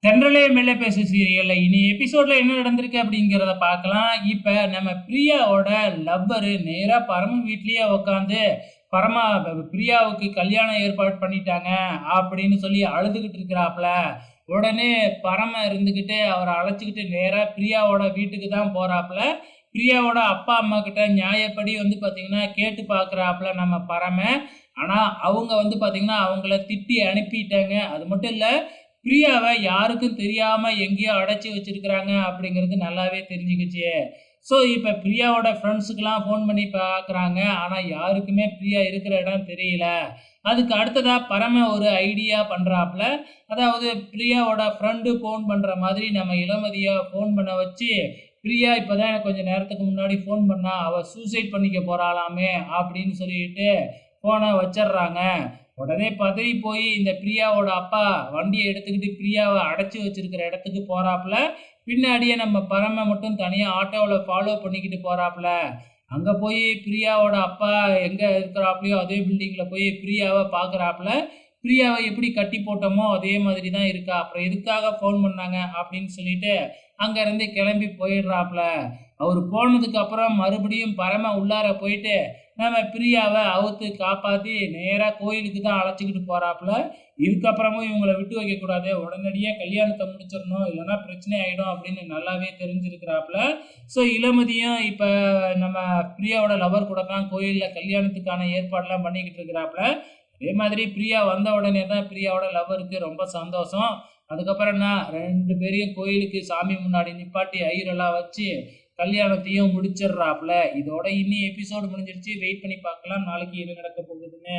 தென்றலே மெல்ல பேசு சீரியல்ல இனி எபிசோட்ல என்ன நடந்திருக்கு அப்படிங்கிறத பார்க்கலாம். இப்ப நம்ம பிரியாவோட லவ்வரு நேரா பரம வீட்லயே உட்காந்து பரமா பிரியாவுக்கு கல்யாணம் ஏற்பாடு பண்ணிட்டாங்க அப்படின்னு சொல்லி அழுதுகிட்டு இருக்கிறாப்ல. உடனே பரம இருந்துகிட்டு அவரை அழைச்சிக்கிட்டு நேரா பிரியாவோட வீட்டுக்கு தான் போறாப்ல. பிரியாவோட அப்பா அம்மா கிட்ட நியாயப்படி வந்து பாத்தீங்கன்னா கேட்டு பார்க்குறாப்ல நம்ம பரம. ஆனா அவங்க வந்து பாத்தீங்கன்னா அவங்கள திட்டி அனுப்பிட்டாங்க. அது மட்டும் இல்ல, பிரியாவ யாருக்கும் தெரியாம எங்கேயோ அடைச்சு வச்சிருக்கிறாங்க அப்படிங்கிறது நல்லாவே தெரிஞ்சுக்கிச்சு. ஸோ, இப்ப பிரியாவோட ஃப்ரெண்ட்ஸுக்கெல்லாம் ஃபோன் பண்ணி பார்க்குறாங்க. ஆனா யாருக்குமே பிரியா இருக்கிற இடம் தெரியல. அதுக்கு அடுத்ததா பரம ஒரு ஐடியா பண்றாப்ல. அதாவது பிரியாவோட ஃப்ரெண்டு ஃபோன் பண்ற மாதிரி நம்ம இளமதிய ஃபோன் பண்ண வச்சு, "பிரியா இப்பதான் எனக்கு கொஞ்ச நேரத்துக்கு முன்னாடி ஃபோன் பண்ணா. அவ சூசைட் பண்ணிக்க போறாளாமே" அப்படின்னு சொல்லிட்டு ஃபோன வச்சர்றாங்க. உடனே பதறி போய் இந்த பிரியாவோட அப்பா வண்டிய எடுத்துக்கிட்டு பிரியாவ அடைச்சு வச்சிருக்கிற இடத்துக்கு போறாப்ல. பின்னாடியே நம்ம பரம மட்டும் தனியா ஆட்டோவுல ஃபாலோ பண்ணிக்கிட்டு போறாப்ல. அங்க போய் பிரியாவோட அப்பா எங்க இருக்கிறாப்லயோ அதே பில்டிங்ல போய் பிரியாவ பார்க்குறாப்ல. பிரியாவ எப்படி கட்டி போட்டோமோ அதே மாதிரி தான் இருக்கா. அப்புறம் எதுக்காக ஃபோன் பண்ணாங்க அப்படின்னு சொல்லிட்டு அங்க இருந்து கிளம்பி போயிடுறாப்ல. அவரு போனதுக்கு அப்புறம் மறுபடியும் பரம உள்ளார போயிட்டு நம்ம பிரியாவ அவுத்து காப்பாத்தி நேரா கோயிலுக்கு தான் அழைச்சுக்கிட்டு போறாப்ல. இதுக்கப்புறமும் இவங்கள விட்டு வைக்கக்கூடாது. உடனடியா கல்யாணத்த முடிச்சிடணும். இல்லன்னா பிரச்சனை ஆயிடும் அப்படின்னு நல்லாவே தெரிஞ்சிருக்கிறாப்ல. ஸோ இளமதியும் இப்ப நம்ம பிரியாவோட லவர் கூட தான் கோயில்ல கல்யாணத்துக்கான ஏற்பாடுலாம் பண்ணிக்கிட்டு இருக்கிறாப்ல. அதே மாதிரி பிரியா வந்த உடனே தான் பிரியாவோட லவ்வருக்கு ரொம்ப சந்தோஷம். அதுக்கப்புறம் என்ன 2 பேரையும் கோயிலுக்கு சாமி முன்னாடி நிப்பாட்டி ஐயரெல்லாம் வச்சு கல்யாணத்தையும் முடிச்சிடுறாப்ல. இதோட இன்னி எபிசோடு முடிஞ்சிருச்சு. வெயிட் பண்ணி பார்க்கலாம் நாளைக்கு என்ன நடக்க போகுதுன்னு.